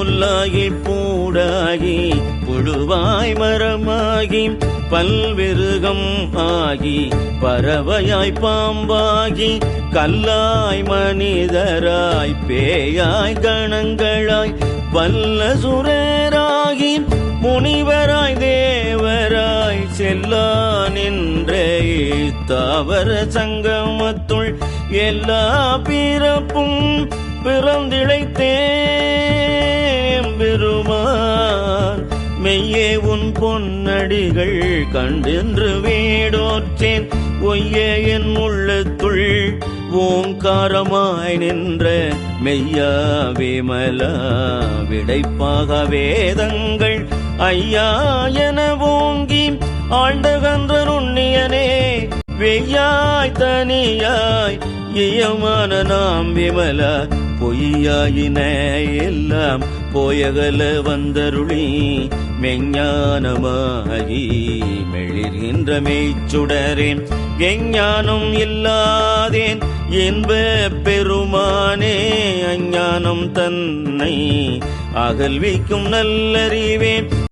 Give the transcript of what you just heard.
புல்லாகி பூடாகி புழுவாய் மரமாகி பல்விருகம் ஆகி பறவையாய் பாம்பாகி கல்லாய் மனிதராய் பேயாய் கணங்களாய் வல்ல சுரராகி முனிவராய் தேவராய் செல்லா நின்ற தாவர சங்கமத்துள் எல்லா பிறப்பும் பிறந்திழைத்தேன் பெருமான் மெய்யே உன் பொன்னடிகள் கண்டென்று வேடோற்றேன் ஒய்யே என் உள்ளத்துள் ஓங்காரமாய் நின்ற மெய்யா விமலா விடைப்பாக வேதங்கள் ஐயா என ஓங்கி ஆண்டகன்ற நுண்ணியனே வெய்யாய் தனியாய் இயமான நாம் விமலா பொய்யாயின எல்லாம் போயகல வந்தருளி மெஞ்ஞானமாகி மெளிர்கின்ற மெய்ச்சுடரேன் எஞ்ஞானம் இல்லாதேன் என்ப பெருமானே அஞ்ஞானம் தன்னை அகல்விக்கும் நல்லறிவே